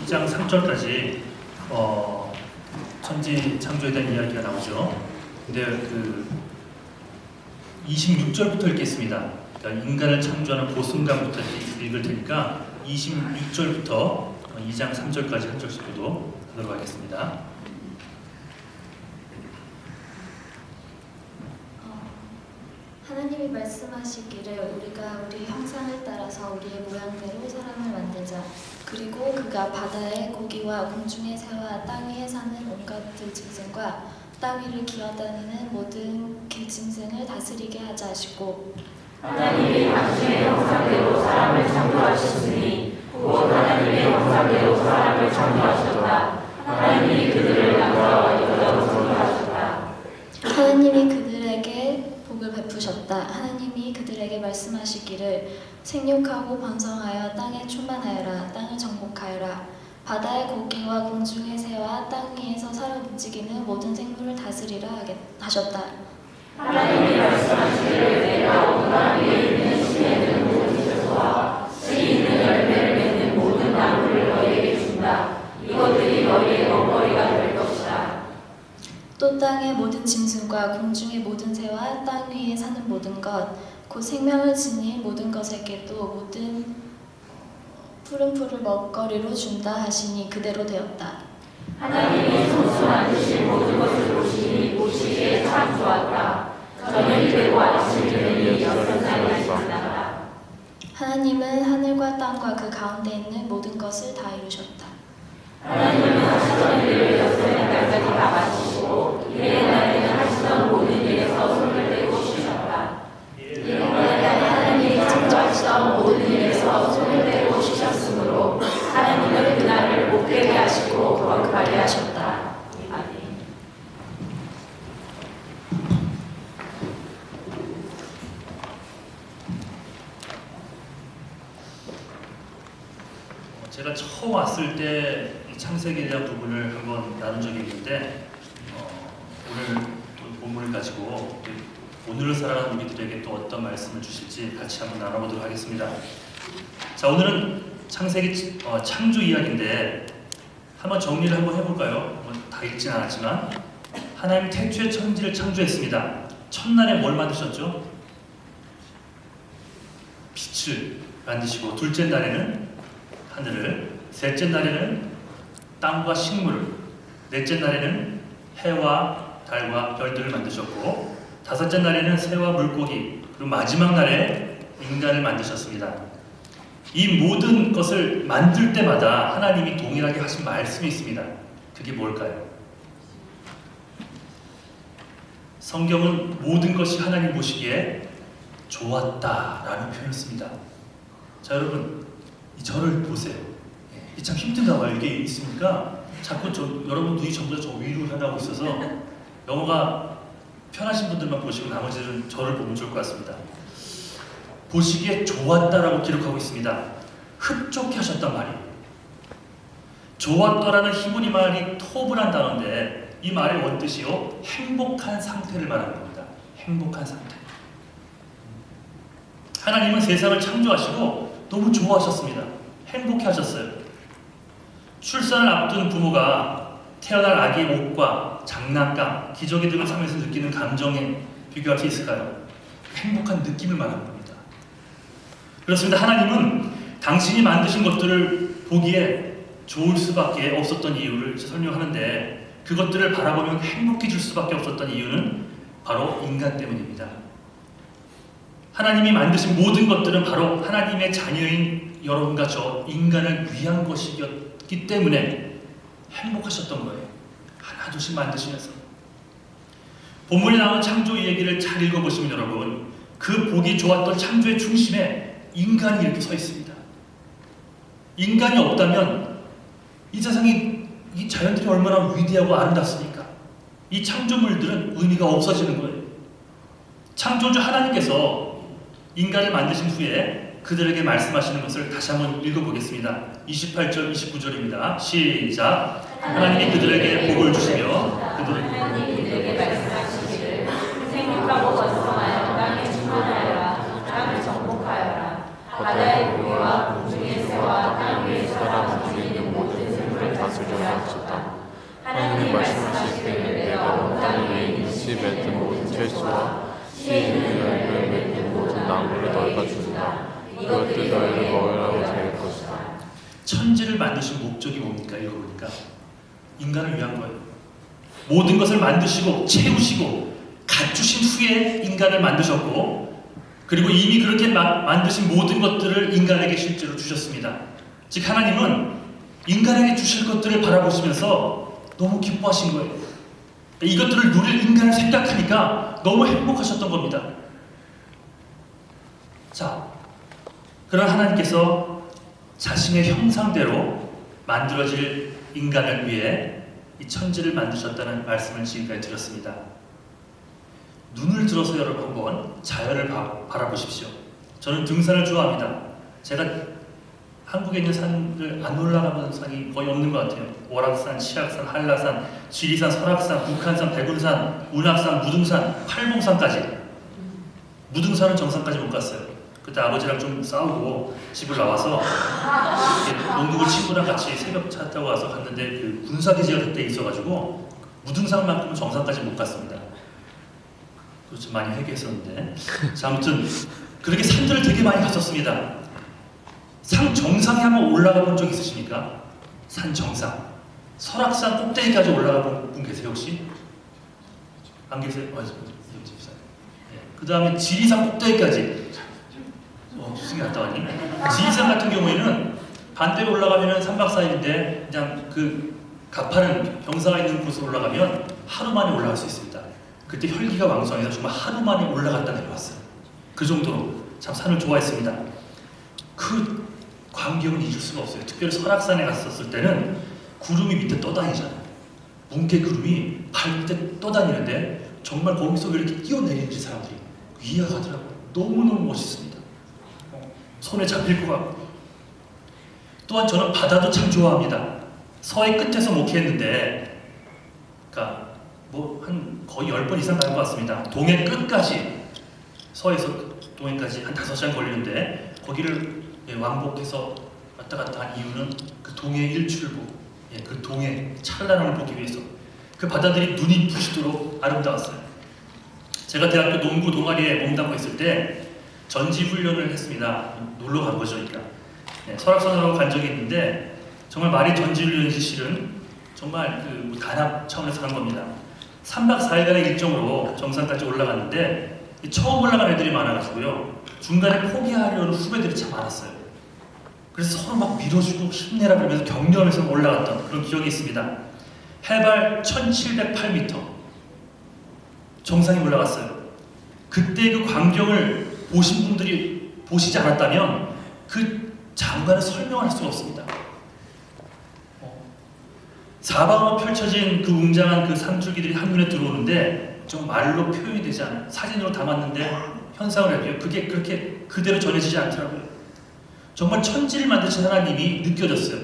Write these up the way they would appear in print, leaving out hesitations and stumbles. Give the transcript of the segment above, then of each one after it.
2장 3절까지 천지 창조에 대한 이야기가 나오죠. 근데 그 26절부터 읽겠습니다. 그러니까 인간을 창조하는 보순간부터 읽을 테니까 26절부터 2장 3절까지 한 절씩 보도록 하겠습니다. 하나님이 말씀하시기를 우리가 우리 형상을 따라서 우리의 모양대로 사람을 만들자. 그리고 그가 바다의 고기와 공중의 새와 땅 위에 사는 온갖 들짐승과 땅 위를 기어다니는 모든 길짐승을 다스리게 하자 하시고, 하나님이 당신의 형상대로 사람을 창조하셨으니 곧 하나님의 형상대로 사람을 창조하셨다. 하나님이 그들을 남자와 여자로 창조하셨다. 하나님이 그들에게 복을 베푸셨다. 하나님이 그들에게 말씀하시기를 생육하고 번성하여 땅에 충만하여라. 땅을 정복하여라. 바다의 고기와 공중의 새와 땅 위에서 살아 움직이는 모든 생물을 다스리라 하셨다. 하나님이 말씀하시기를 내가 온갖 위에 있는 심에 드는 모든 채소와 씨 있는 열매를 맺는 모든 나무를 너희에게 준다. 이것들이 너희의 먹거리가 될 것이다. 또 땅의 모든 짐승과 공중의 모든 새와 땅 위에 사는 모든 것, 곧 생명을 지닌 모든 것에게도 모든 푸른 풀을 먹거리로 준다 하시니 그대로 되었다. 하나님이 손수 만드신 모든 것을 보시니 보시기에 참 좋았다. 저녁이 되고 아침이 되니 여섯 날이 지났다. 하나님은 하늘과 땅과 그 가운데 있는 모든 것을 다 이루셨다. 하나님은 하시던 일을 여섯째 날까지 다 마치시고 일의 날에는 하시던 모든 일에서 손을 떼고 쉬셨다. 일의 날에 하나님이 창조하시던 모든 일에서 손을 떼고 쉬셨으므로 하나님은 그날을 복되게 하시고 거룩하게 하셨다. 아멘. 제가 처음 왔을 때 창세기에 대한 부분을 한번 나눈 적이 있는데 오늘 본문을 가지고 오늘을 살아가는 우리들에게 또 어떤 말씀을 주실지 같이 한번 나눠보도록 하겠습니다. 자, 오늘은 창세기 창조 이야기인데 한번 정리를 한번 해볼까요? 다 읽진 않았지만 하나님이 태초에 천지를 창조했습니다. 첫날에 뭘 만드셨죠? 빛을 만드시고 둘째 날에는 하늘을, 셋째 날에는 땅과 식물을, 넷째 날에는 해와 달과 별들을 만드셨고 다섯째 날에는 새와 물고기, 그리고 마지막 날에 인간을 만드셨습니다. 이 모든 것을 만들 때마다 하나님이 동일하게 하신 말씀이 있습니다. 그게 뭘까요? 성경은 모든 것이 하나님 보시기에 좋았다라는 표현을 씁니다. 자, 여러분 이 저를 보세요. 이 참 힘든가 봐요. 이게 있으니까 자꾸 여러분들이 전부 다 저 위로 하고 있어서 영어가 편하신 분들만 보시고 나머지는 저를 보면 좋을 것 같습니다. 보시기에 좋았다라고 기록하고 있습니다. 흡족해 하셨단 말이에요. 좋았다라는 히브리 말이 토브란 단어인데 이 말의 원뜻이요 행복한 상태를 말하는 겁니다. 행복한 상태. 하나님은 세상을 창조하시고 너무 좋아하셨습니다. 행복해 하셨어요. 출산을 앞둔 부모가 태어날 아기의 옷과 장난감, 기저귀 등을 사면서 느끼는 감정에 비교할 수 있을까요? 행복한 느낌을 말하는 겁니다. 그렇습니다. 하나님은 당신이 만드신 것들을 보기에 좋을 수밖에 없었던 이유를 설명하는데 그것들을 바라보면 행복해질 수밖에 없었던 이유는 바로 인간 때문입니다. 하나님이 만드신 모든 것들은 바로 하나님의 자녀인 여러분과 저 인간을 위한 것이었기 때문에 행복하셨던 거예요. 하나둘씩 만드시면서. 본문에 나오는 창조 얘기를 잘 읽어보시면 여러분 그 보기 좋았던 창조의 중심에 인간이 이렇게 서 있습니다. 인간이 없다면 이 세상이 이 자연들이 얼마나 위대하고 아름답습니까? 이 창조물들은 의미가 없어지는 거예요. 창조주 하나님께서 인간을 만드신 후에 그들에게 말씀하시는 것을 다시 한번 읽어보겠습니다. 28절, 29절입니다. 시작! 하나님이 그들에게 복을 주시며 그들에게 말씀하시기를 생육하고 번성하여 땅에 충만하여라. 땅을 정복하여라. 바다의 고기와 공중의 새와 땅 위에 살아 움직이는 모든 멈췄다. 하나님이 말씀하실 때는 내가 온 땅 위에 일시 맺은 모든 철수와 씨에 있는 열매를 맺는 모든 나무를 너희가 준다. 이것들 너희를 먹으라고 될 것이다. 천지를 만드신 목적이 뭡니까? 읽어보니까 인간을 위한 거예요. 모든 것을 만드시고 채우시고 갖추신 후에 인간을 만드셨고, 그리고 이미 그렇게 만드신 모든 것들을 인간에게 실제로 주셨습니다. 즉 하나님은 인간에게 주실 것들을 바라보시면서 너무 기뻐하신 거예요. 이것들을 누릴 인간을 생각하니까 너무 행복하셨던 겁니다. 자, 그런 하나님께서 자신의 형상대로 만들어질 인간을 위해 이 천지를 만드셨다는 말씀을 지금까지 드렸습니다. 눈을 들어서 여러분 한번 자연을 바라보십시오. 저는 등산을 좋아합니다. 제가 한국에 있는 산을 안 올라가본 산이 거의 없는 것 같아요. 월악산, 치악산, 한라산, 지리산, 설악산, 북한산, 백운산, 운악산, 무등산, 팔봉산까지. 무등산은 정상까지 못 갔어요. 그때 아버지랑 좀 싸우고 집을 나와서 농구부 친구랑 같이 새벽차 타고 와서 갔는데 그 군사기지가 그때 있어가지고 무등산만큼은 정상까지 못 갔습니다. 그렇죠, 많이 회개했었는데. 자, 아무튼 그렇게 산들을 되게 많이 갔었습니다. 산 정상에 한번 올라가 본 적 있으십니까? 산 정상. 설악산 꼭대기까지 올라가 본 분 계세요 혹시? 안 계세요? 그 다음에 지리산 꼭대기까지. 수승이 갔다 왔니? 지리산 같은 경우에는 반대로 올라가면 3박 4일인데 그냥 그 가파른 경사가 있는 곳으로 올라가면 하루 만에 올라갈 수 있습니다. 그때 혈기가 왕성해서 정말 하루 만에 올라갔다 내려왔어요. 그 정도로 참 산을 좋아했습니다. 그 광경은 잊을 수가 없어요. 특별히 설악산에 갔었을 때는 구름이 밑에 떠다니잖아요. 뭉게 구름이 발 밑에 떠다니는데 정말 거기서 왜 이렇게 뛰어내리는지 사람들이 이해하더라고요. 너무너무 멋있습니다. 손에 잡힐 것 같고. 또한 저는 바다도 참 좋아합니다. 서해 끝에서 목회했는데 그러니까 뭐 한 거의 10번 이상 간 것 같습니다. 동해 끝까지, 서해에서 동해까지 한 5시간 걸리는데 거기를 왕복해서 왔다 갔다 한 이유는 그 동해 일출보, 그 동해 찬란함을 보기 위해서. 그 바다들이 눈이 부시도록 아름다웠어요. 제가 대학교 농구 동아리에 몸담고 있을 때 전지훈련을 했습니다. 놀러 간 거죠, 그러니까. 설악산으로 간 적이 있는데 정말 말이 전지훈련인지 실은 정말 그 단합 차원에서 간 겁니다. 3박 4일간의 일정으로 정상까지 올라갔는데 처음 올라간 애들이 많아가지고요. 중간에 포기하려는 후배들이 참 많았어요. 그래서 서로 막 밀어주고 힘내라 그러면서 격려하면서 올라갔던 그런 기억이 있습니다. 해발 1708m 정상에 올라갔어요. 그때 그 광경을 보신 분들이 보시지 않았다면 그 장관의 설명을 할 수가 없습니다. 사방으로 펼쳐진 그 웅장한 그 산줄기들이 한눈에 들어오는데 좀 말로 표현이 되지 않아요. 사진으로 담았는데 현상을 할게요. 그게 그렇게 그대로 전해지지 않더라고요. 정말 천지를 만드신 하나님이 느껴졌어요.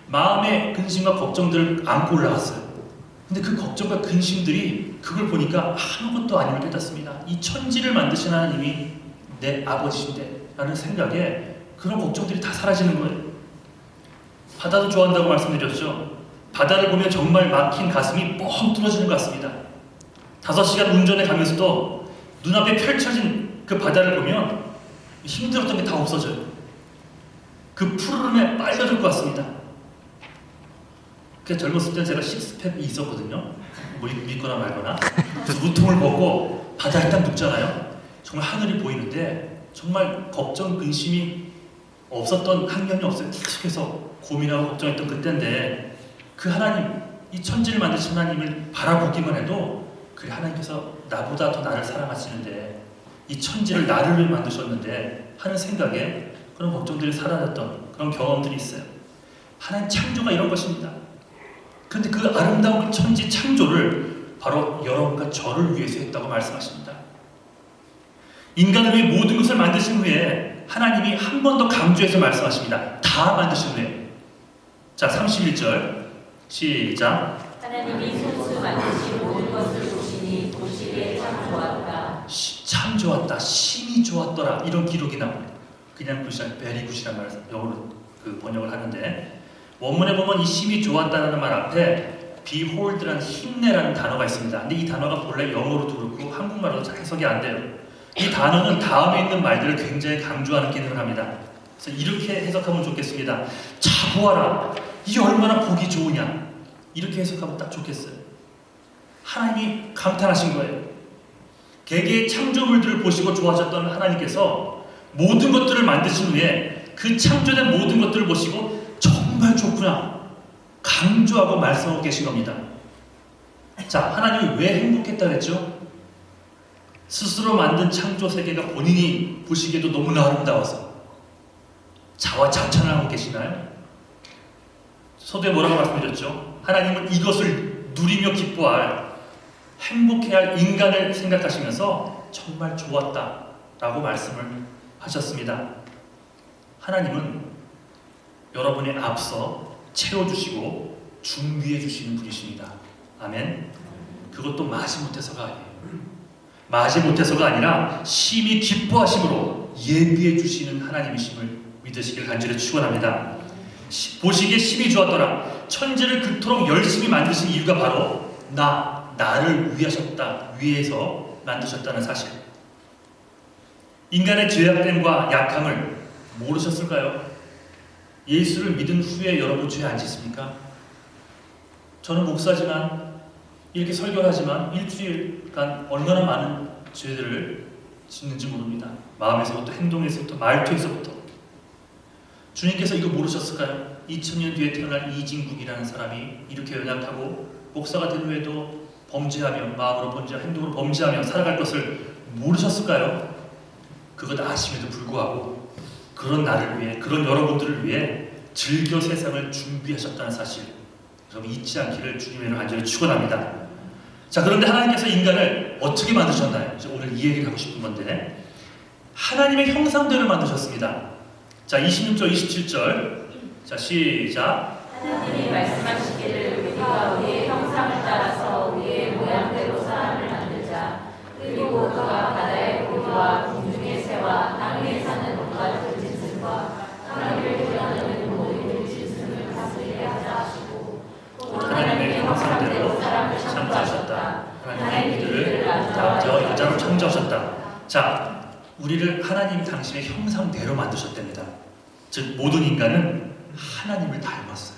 마음의 근심과 걱정들을 안고 올라갔어요. 근데 그 걱정과 근심들이 그걸 보니까 아무것도 아님을 깨닫습니다. 이 천지를 만드신 하나님이 내 아버지인데 라는 생각에 그런 걱정들이 다 사라지는 거예요. 바다도 좋아한다고 말씀드렸죠. 바다를 보면 정말 막힌 가슴이 뻥 뚫어지는 것 같습니다. 5시간 운전해 가면서도 눈앞에 펼쳐진 그 바다를 보면 힘들었던 게 다 없어져요. 그 푸르름에 빨려들 것 같습니다. 그 젊었을 때 제가 식스팩이 있었거든요. 뭐 믿거나 말거나. 그래서 우통을 벗고 바다에 딱 눕잖아요. 정말 하늘이 보이는데 정말 걱정, 근심이 없었던 학년이 없어요. 계속해서 고민하고 걱정했던 그때인데 그 하나님, 이 천지를 만드신 하나님을 바라보기만 해도 그래, 하나님께서 나보다 더 나를 사랑하시는데 이 천지를 나를 위해 만드셨는데 하는 생각에 그런 걱정들이 사라졌던 그런 경험들이 있어요. 하나님 창조가 이런 것입니다. 그런데 그 아름다운 천지 창조를 바로 여러분과 저를 위해서 했다고 말씀하십니다. 인간을 위해 모든 것을 만드신 후에 하나님이 한 번 더 강조해서 말씀하십니다. 다 만드신 후에. 자, 31절 시작. 하나님이 손수 만드신 모든 것을 보시니 보시기에 참 좋았다. 참 좋았다, 심히 좋았더라, 이런 기록이 나옵니다. 그냥 굿이 아니라 베리 굿이란 말을 영어로 그 번역을 하는데 원문에 보면 이 심히 좋았다는 말 앞에 behold라는 힘내라는 단어가 있습니다. 근데 이 단어가 본래 영어로도 그렇고 한국말로도 잘 해석이 안 돼요. 이 단어는 다음에 있는 말들을 굉장히 강조하는 기능을 합니다. 그래서 이렇게 해석하면 좋겠습니다. 자 보아라, 이 얼마나 보기 좋으냐, 이렇게 해석하면 딱 좋겠어요. 하나님이 감탄하신 거예요. 개개의 창조물들을 보시고 좋아하셨던 하나님께서 모든 것들을 만드신 후에 그 창조된 모든 것들을 보시고 정말 좋구나 강조하고 말씀하고 계신 겁니다. 자, 하나님이 왜 행복했다 그랬죠? 스스로 만든 창조 세계가 본인이 보시기에도 너무나 아름다워서 자화자찬을 하고 계시나요? 서두에 뭐라고 말씀드렸죠? 하나님은 이것을 누리며 기뻐할, 행복해할 인간을 생각하시면서 정말 좋았다 라고 말씀을 하셨습니다. 하나님은 여러분의 앞서 채워주시고 준비해 주시는 분이십니다. 아멘. 그것도 마지못해서가 아니에요. 마지못해서가 아니라 심히 기뻐하심으로 예비해 주시는 하나님이심을 믿으시길 간절히 축원합니다. 보시기에 심히 좋았더라. 천지를 그토록 열심히 만드신 이유가 바로 나를 위해서 만드셨다는 사실. 인간의 죄악됨과 약함을 모르셨을까요? 예수를 믿은 후에 여러분 죄 안 짓습니까? 저는 목사지만 이렇게 설교를 하지만 일주일간 얼마나 많은 죄들을 짓는지 모릅니다. 마음에서부터 행동에서부터 말투에서부터. 주님께서 이거 모르셨을까요? 2000년 뒤에 태어날 이진국이라는 사람이 이렇게 연약하고 목사가 된 후에도 범죄하며 마음으로 범죄하며 행동으로 범죄하며 살아갈 것을 모르셨을까요? 그것 아심에도 불구하고 그런 나를 위해, 그런 여러분들을 위해 즐겨 세상을 준비하셨다는 사실, 여러분 잊지 않기를 주님의 이름으로 간절히 축원합니다. 자, 그런데 하나님께서 인간을 어떻게 만드셨나요? 오늘 이 얘기를 하고 싶은 건데, 하나님의 형상대로 만드셨습니다. 자, 26절, 27절. 자, 시작. 하나님이 말씀하시기를 우리가 우리의 형상을 따라서 우리의 모양대로 사람을 만들자. 그리고 그가 바다의 고기와 공중의 새와 땅 위에 사는 온갖 들짐승과 땅 위를 돌아다니는 모든 들짐승을 다스리게 하자 하시고 또 하나님의 형상대로 사람을 창조하셨다. 하나님이 그들을 남자와 여자로 창조하셨다. 자, 우리를 하나님 당신의 형상대로 만드셨답니다. 즉 모든 인간은 하나님을 닮았어요.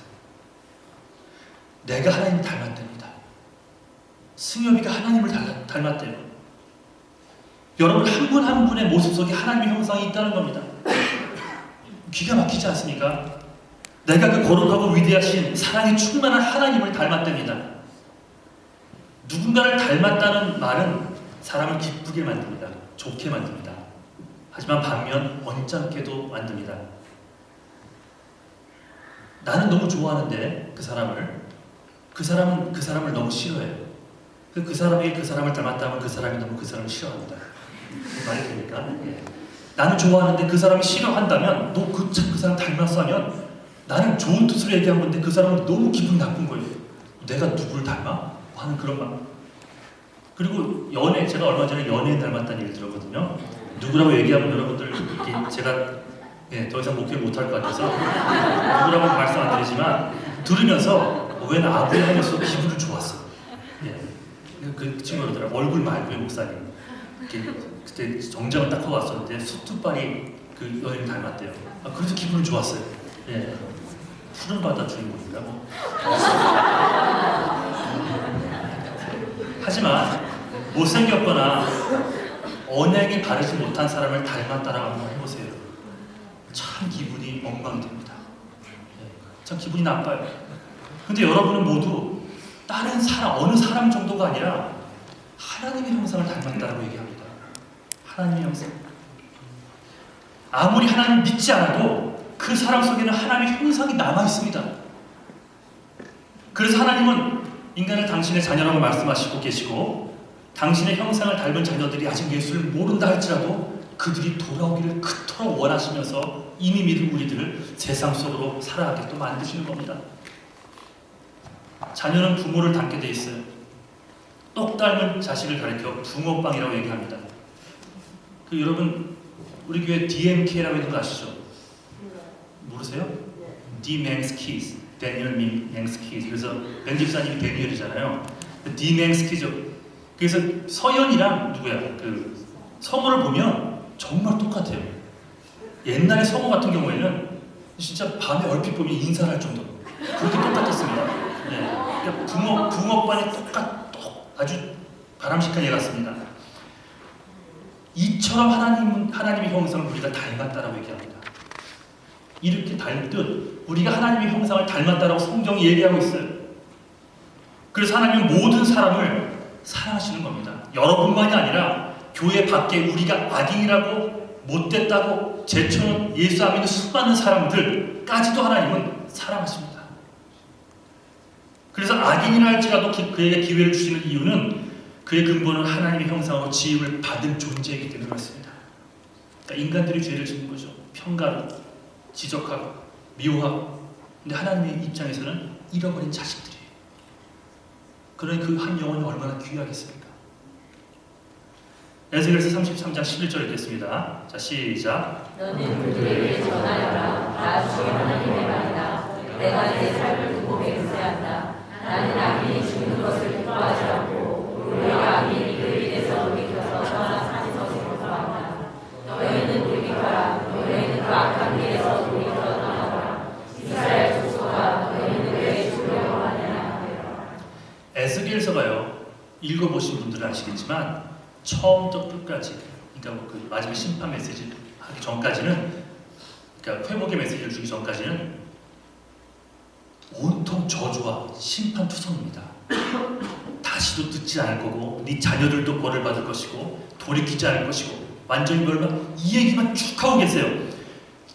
내가 하나님을 닮았답니다. 승엽이가 하나님을 닮았대요. 여러분 한 분 한 분의 모습 속에 하나님의 형상이 있다는 겁니다. 기가 막히지 않습니까? 내가 그 거룩하고 위대하신 사랑이 충만한 하나님을 닮았답니다. 누군가를 닮았다는 말은 사람을 기쁘게 만듭니다. 좋게 만듭니다. 하지만 반면 언짢게도 만듭니다. 나는 너무 좋아하는데 그 사람은 그 사람을 너무 싫어해요. 그 사람이 그 사람을 닮았다면 그 사람이 너무 그 사람을 싫어합니다. 말이 됩니까? 예. 나는 좋아하는데 그 사람이 싫어한다면 너 그 사람 닮았어 하면 나는 좋은 뜻으로 얘기한 건데 그 사람은 너무 기분 나쁜 거예요. 내가 누구를 닮아? 하는 그런 마음. 그리고 제가 얼마 전에 연예인 닮았다는 얘기를 들었거든요. 누구라고 얘기하면 여러분들 제가 더 이상 목회를 못할 것 같아서 누구라고 말씀 안 드리지만 들으면서 웬 아부에 하면서 기분은 좋았어요. 예. 그 친구가 그러더라고요. 얼굴 말고요, 목사님. 그때 정장을 딱 하고 왔었는데 수투발이 그 여인을 닮았대요. 그래서 기분은 좋았어요. 예. 푸른 바다 주인공인가 뭐. 하지만 못생겼거나 언행이 바르지 못한 사람을 닮았다라고 한번 해보세요. 참 기분이 엉망이 됩니다. 참 기분이 나빠요. 근데 여러분은 모두 다른 사람, 어느 사람 정도가 아니라 하나님의 형상을 닮았다라고 얘기합니다. 하나님의 형상. 아무리 하나님을 믿지 않아도 그 사람 속에는 하나님의 형상이 남아 있습니다. 그래서 하나님은 인간을 당신의 자녀라고 말씀하시고 계시고 당신의 형상을 닮은 자녀들이 아직 예수를 모른다 할지라도 그들이 돌아오기를 그토록 원하시면서 이미 믿은 우리들을 세상 속으로 살아가게 또 만드시는 겁니다. 자녀는 부모를 닮게 돼 있어요. 똑 닮은 자식을 가리켜 붕어빵이라고 얘기합니다. 여러분 우리 교회 DMK라고 있는 거 아시죠? 모르세요? D-Man's Kids, 데니얼 맹스키. 그래서 벤집사님이 데니얼이잖아요. 디맹스키죠. 그래서 서연이랑 누구야? 그 성우를 보면 정말 똑같아요. 옛날에 성우 같은 경우에는 진짜 밤에 얼핏 보면 인사를 할 정도로 그렇게 똑같았습니다. 네. 그러니까 붕어반이 아주 바람직한 예 같습니다. 이처럼 하나님의 형상을 우리가 닮았다라고 얘기합니다. 이렇게 닮듯 우리가 하나님의 형상을 닮았다라고 성경이 얘기하고 있어요. 그래서 하나님은 모든 사람을 사랑하시는 겁니다. 여러분만이 아니라 교회 밖에 우리가 악인이라고 못됐다고 제쳐놓은 예수 안 믿는 수많은 사람들까지도 하나님은 사랑하십니다. 그래서 악인이라 할지라도 그에게 기회를 주시는 이유는 그의 근본은 하나님의 형상으로 지음을 받은 존재이기 때문에 그렇습니다. 그러니까 인간들이 죄를 짓는 거죠. 평가하고 지적하고 미워하고. 근데 하나님의 입장에서는 잃어버린 자식들이에요. 그러니 그 한 영혼이 얼마나 귀하겠습니까? 에스겔서 33장 11절에 됐습니다. 자, 시작. 너는 그들에게 전하여라. 나 주의 하나님의 말이다. 내가 내 삶을 두고 맹세한다. 나는 악인이 죽는 것을 기뻐하지 않고 오히려 악인이 그 일에서 돌이켜서 떠나 산에서 생존한다. 너희는 돌이켜라. 너희는 그 악한 길에서 돌이켜 떠나거라. 이스라엘 족속아, 너희는 왜 두려워하느냐. 에스겔서가요, 읽어보신 분들은 아시겠지만 처음부터 끝까지, 그러니까 그 마지막 심판 메시지 하기 전까지는, 그러니까 회복의 메시지를 주기 전까지는 온통 저주와 심판투성입니다. 다시도 듣지 않을 거고 네 자녀들도 벌을 받을 것이고 돌이키지 않을 것이고 완전히 멸망, 이 얘기만 쭉 하고 계세요.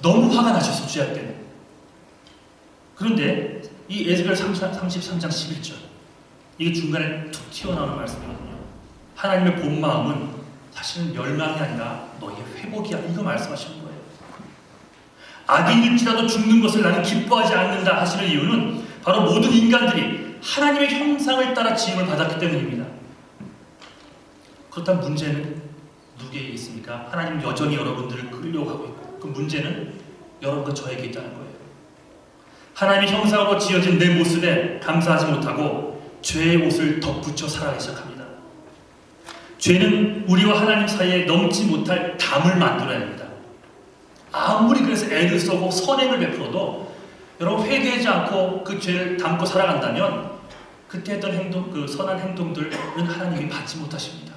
너무 화가 나셔서 죄악 때문에. 그런데 이 에스겔 33장 11절, 이게 중간에 툭 튀어나오는 말씀이거든요. 하나님의 본 마음은 사실은 멸망이 아니라 너의 회복이야, 이거 말씀하시는 거예요. 악인일지라도 죽는 것을 나는 기뻐하지 않는다 하시는 이유는 바로 모든 인간들이 하나님의 형상을 따라 지음을 받았기 때문입니다. 그렇다면 문제는 누구에게 있습니까? 하나님은 여전히 여러분들을 끌려가고 있고, 그 문제는 여러분과 저에게 있다는 거예요. 하나님의 형상으로 지어진 내 모습에 감사하지 못하고 죄의 옷을 덧붙여 살아가기 시작합니다. 죄는 우리와 하나님 사이에 넘지 못할 담을 만들어야 합니다. 아무리 그래서 애를 써고 선행을 베풀어도 여러분 회개하지 않고 그 죄를 담고 살아간다면 그때 했던 행동, 그 선한 행동들은 하나님이 받지 못하십니다.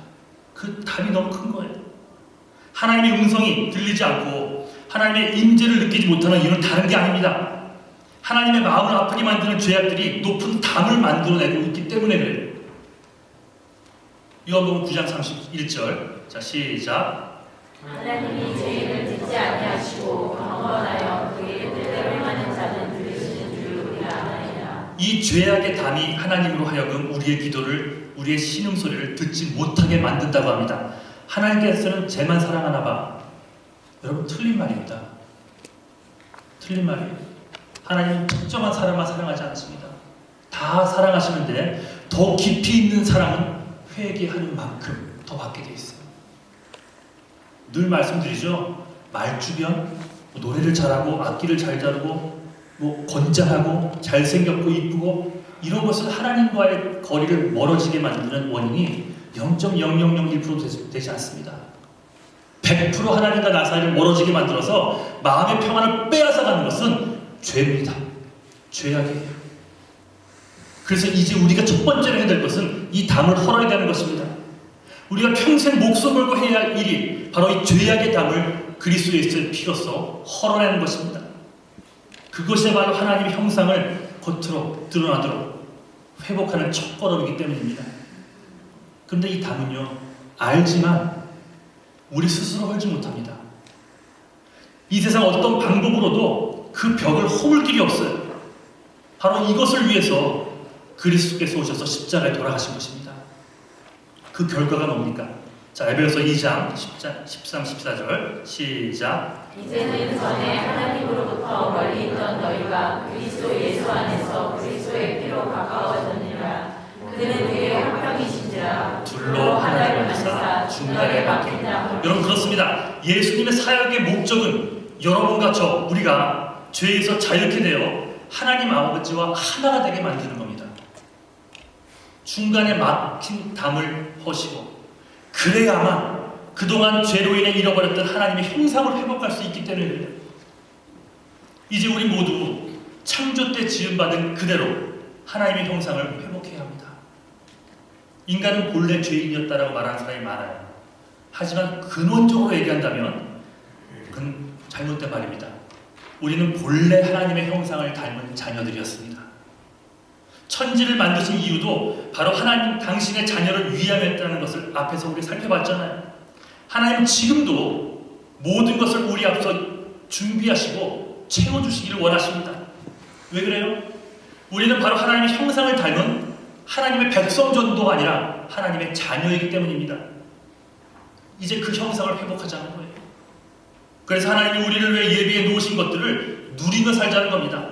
그 담이 너무 큰 거예요. 하나님의 음성이 들리지 않고 하나님의 임재를 느끼지 못하는 이유는 다른 게 아닙니다. 하나님의 마음을 아프게 만드는 죄악들이 높은 담을 만들어내고 있기 때문에 그래요. 요한복음 9장 31절, 자 시작. 하나님이 죄인을 듣지 아니하시고 경건하여 그의 뜻대로 행하는 자는 들으시는 줄 우리가 아나이다. 이 죄악의 담이 하나님으로 하여금 우리의 기도를, 우리의 신음소리를 듣지 못하게 만든다고 합니다. 하나님께서는 쟤만 사랑하나 봐. 여러분, 틀린 말입니다. 틀린 말이에요. 하나님은 특정한 사람만 사랑하지 않습니다. 다 사랑하시는데 더 깊이 있는 사랑은 회개하는 만큼 더 받게 돼 있어요. 늘 말씀드리죠. 말주변, 노래를 잘하고 악기를 잘 다루고 건장하고 잘생겼고 이쁘고 이런 것은 하나님과의 거리를 멀어지게 만드는 원인이 0.0001%도 되지 않습니다. 100% 하나님과 나 사이를 멀어지게 만들어서 마음의 평안을 빼앗아가는 것은 죄입니다. 죄악이에요. 그래서 이제 우리가 첫 번째로 해야 될 것은 이 담을 헐어야 되는 것입니다. 우리가 평생 목숨 걸고 해야 할 일이 바로 이 죄악의 담을 그리스도 예수의 피로써 헐어내는 것입니다. 그것이 바로 하나님의 형상을 겉으로 드러나도록 회복하는 첫걸음이기 때문입니다. 그런데 이 담은요, 알지만 우리 스스로 헐지 못합니다. 이 세상 어떤 방법으로도 그 벽을 허물 길이 없어요. 바로 이것을 위해서 그리스도께서 오셔서 십자가에 돌아가신 것입니다. 그 결과가 뭡니까? 자, 에베소서 2장 13, 14절 시작. 이제는 전에 하나님으로부터 멀리 있던 너희가 그리스도 예수 안에서 그리스도의 피로 가까워졌느니라. 그는 그의 형평이신지라 둘로 하나를 만드사 중간에 막힌 자. 여러분, 그렇습니다. 예수님의 사역의 목적은 여러분과 저, 우리가 죄에서 자유케 되어 하나님 아버지와 하나가 되게 만드는 겁니다. 중간에 막힌 담을 허시고, 그래야만 그동안 죄로 인해 잃어버렸던 하나님의 형상을 회복할 수 있기 때문입니다. 이제 우리 모두 창조 때 지음받은 그대로 하나님의 형상을 회복해야 합니다. 인간은 본래 죄인이었다라고 말하는 사람이 많아요. 하지만 근원적으로 얘기한다면 그건 잘못된 말입니다. 우리는 본래 하나님의 형상을 닮은 자녀들이었습니다. 천지를 만드신 이유도 바로 하나님 당신의 자녀를 위함이었다는 것을 앞에서 우리 살펴봤잖아요. 하나님은 지금도 모든 것을 우리 앞서 준비하시고 채워주시기를 원하십니다. 왜 그래요? 우리는 바로 하나님의 형상을 닮은 하나님의 백성 정도가 아니라 하나님의 자녀이기 때문입니다. 이제 그 형상을 회복하자는 거예요. 그래서 하나님이 우리를 위해 예비해 놓으신 것들을 누리며 살자는 겁니다.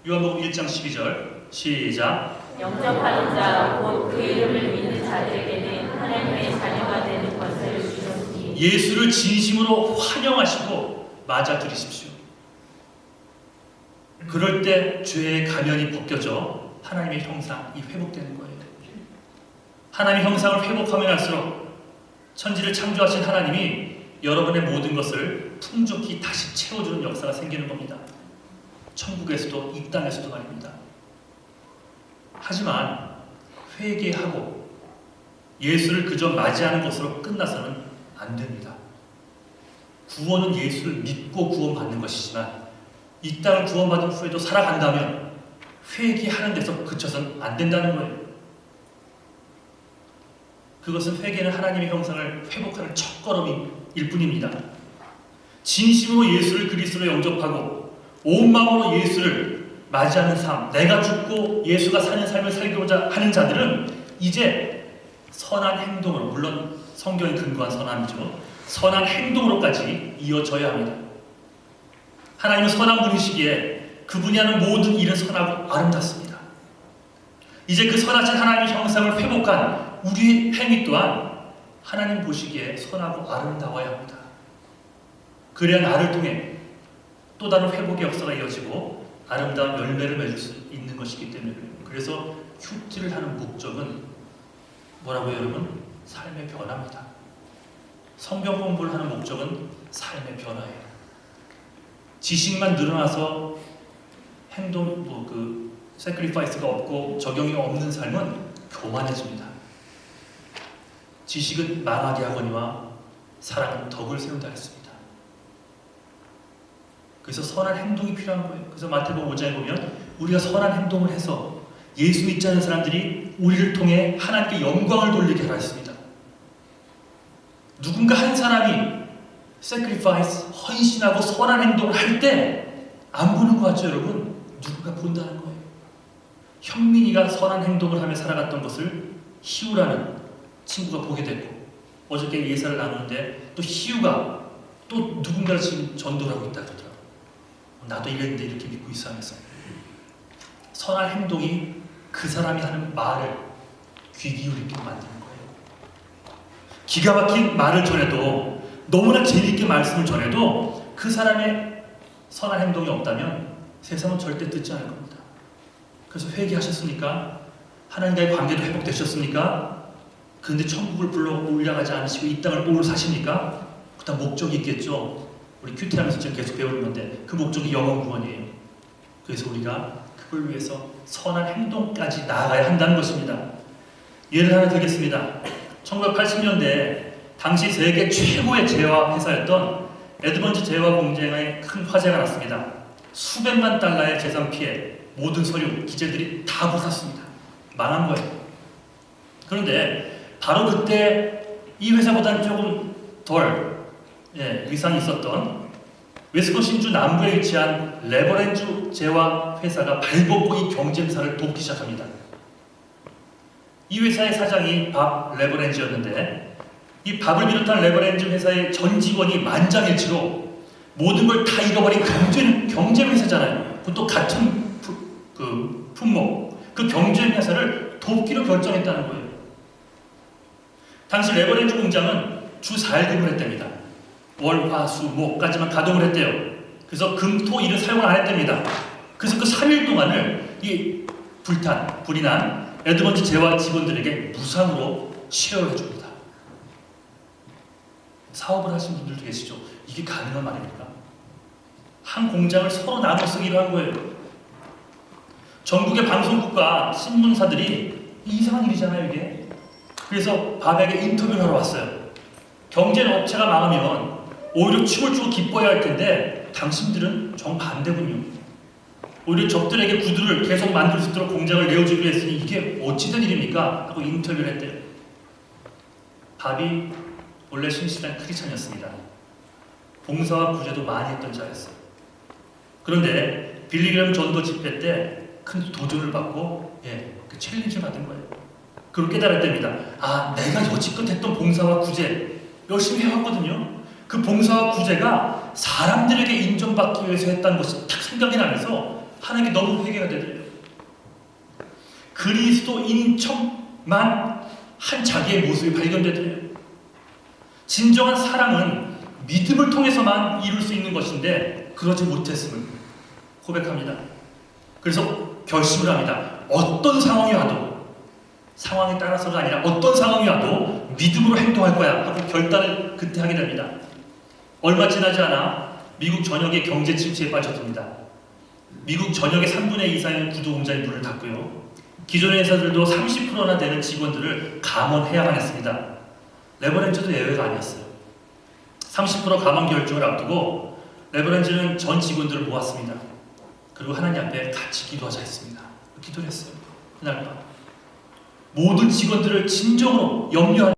요한복음 1장 12절 시작. 영접하는 자 곧 그 이름을 믿는 자들에게는 하나님의 자녀가 되는 것을 주셨으니 예수를 진심으로 환영하시고 맞아들이십시오. 그럴 때 죄의 가면이 벗겨져 하나님의 형상이 회복되는 거예요. 하나님의 형상을 회복하면 할수록 천지를 창조하신 하나님이 여러분의 모든 것을 풍족히 다시 채워주는 역사가 생기는 겁니다. 천국에서도 이 땅에서도 말입니다. 하지만 회개하고 예수를 그저 맞이하는 것으로 끝나서는 안 됩니다. 구원은 예수를 믿고 구원받는 것이지만 이 땅을 구원받은 후에도 살아간다면 회개하는 데서 그쳐서는 안 된다는 거예요. 그것은 회개는 하나님의 형상을 회복하는 첫걸음일 뿐입니다. 진심으로 예수를 그리스도로 영접하고 온 마음으로 예수를 맞이하는 삶, 내가 죽고 예수가 사는 삶을 살고자 하는 자들은 이제 선한 행동으로, 물론 성경에 근거한 선함이죠, 선한 행동으로까지 이어져야 합니다. 하나님은 선한 분이시기에 그분이 하는 모든 일은 선하고 아름답습니다. 이제 그 선하신 하나님의 형상을 회복한 우리의 행위 또한 하나님 보시기에 선하고 아름다워야 합니다. 그래야 나를 통해 또 다른 회복의 역사가 이어지고 아름다운 열매를 맺을 수 있는 것이기 때문에 그래요. 그래서 큐티를 하는 목적은 뭐라고요, 여러분? 삶의 변화입니다. 성경 공부를 하는 목적은 삶의 변화예요. 지식만 늘어나서 행동, sacrifice가 없고 적용이 없는 삶은 교만해집니다. 지식은 망하게 하거니와 사랑은 덕을 세운다 했습니다. 그래서 선한 행동이 필요한 거예요. 그래서 마태복음 5장에 보면 우리가 선한 행동을 해서 예수 믿지 않는 사람들이 우리를 통해 하나님께 영광을 돌리게 하라 했습니다. 누군가 한 사람이 sacrifice, 헌신하고 선한 행동을 할 때 안 보는 것 같죠, 여러분? 누군가 본다는 거예요. 현민이가 선한 행동을 하며 살아갔던 것을 희우라는 친구가 보게 됐고, 어저께 예사를 나누는데 또 희우가 또 누군가를 지금 전도를 하고 있다 그러더라고요. 나도 이랬는데 이렇게 믿고 있어 하면서 선한 행동이 그 사람이 하는 말을 귀 기울이게 만드는 거예요. 기가 막힌 말을 전해도, 너무나 재미있게 말씀을 전해도 그 사람의 선한 행동이 없다면 세상은 절대 듣지 않을 겁니다. 그래서 회개하셨습니까? 하나님과의 관계도 회복되셨습니까? 그런데 천국을 불러 올라가지 않으시고 이 땅을 또 사십니까? 그다음 목적이 있겠죠. 우리 큐티하면서 지금 계속 배우는 건데 그 목적이 영원 구원이에요. 그래서 우리가 그걸 위해서 선한 행동까지 나아가야 한다는 것입니다. 예를 하나 들겠습니다. 1980년대 당시 세계 최고의 제화 회사였던 에드먼즈 제화 공장에 큰 화재가 났습니다. 수백만 달러의 재산 피해, 모든 서류, 기재들이 다 부쉈습니다. 망한 거예요. 그런데 바로 그때 이 회사보다는 조금 덜 위상이 있었던 웨스콘신주 남부에 위치한 레버렌즈 제화 회사가 발벗고 이 경쟁사를 돕기 시작합니다. 이 회사의 사장이 밥 레버렌즈였는데 이 밥을 비롯한 레버렌즈 회사의 전 직원이 만장일치로 모든 걸 다 잃어버린 경쟁 회사잖아요. 그것도 같은 품목, 그 경쟁 회사를 돕기로 결정했다는 거예요. 당시 레버렌즈 공장은 주 4일 근무를 했답니다. 월, 화, 수, 목까지만 가동을 했대요. 그래서 금, 토, 일은 사용을 안 했답니다. 그래서 그 3일 동안을 이 불이 난 에드먼드 제와 직원들에게 무상으로 쉐어를 해줍니다. 사업을 하신 분들도 계시죠? 이게 가능한 말입니까? 한 공장을 서로 나눠 쓰기로 한 거예요. 전국의 방송국과 신문사들이 이상한 일이잖아요, 이게. 그래서 바백에 인터뷰를 하러 왔어요. 경제는 업체가 망하면 오히려 춤을 추고 기뻐해야 할 텐데 당신들은 정반대군요. 오히려 적들에게 구두를 계속 만들 수 있도록 공장을 내어주기로 했으니 이게 어찌된 일입니까? 하고 인터뷰를 했대요. 밥이 원래 신실한 크리스찬이었습니다. 봉사와 구제도 많이 했던 자였어요. 그런데 빌리그램 전도 집회 때 큰 도전을 받고 그 챌린지를 받은 거예요. 그걸 깨달았답니다. 아, 내가 여지껏 했던 봉사와 구제 열심히 해왔거든요. 그 봉사와 구제가 사람들에게 인정받기 위해서 했다는 것이 딱 생각이 나면서 하나님께 너무 회개가 되더래요. 그리스도인인 척만 한 자기의 모습이 발견되더래요. 진정한 사랑은 믿음을 통해서만 이룰 수 있는 것인데 그러지 못했음을 고백합니다. 그래서 결심을 합니다. 어떤 상황이 와도, 상황에 따라서가 아니라 어떤 상황이 와도 믿음으로 행동할 거야 하고 결단을 그때 하게 됩니다. 얼마 지나지 않아 미국 전역의 경제 침체에 빠졌습니다. 미국 전역의 3분의 2 이상의 구두 공장이 문을 닫고요. 기존의 회사들도 30%나 되는 직원들을 감원해야만 했습니다. 레버렌즈도 예외가 아니었어요. 30% 감원 결정을 앞두고 레버렌즈는 전 직원들을 모았습니다. 그리고 하나님 앞에 같이 기도하자 했습니다. 기도를 했어요. 그날 밤 모든 직원들을 진정으로 염려하는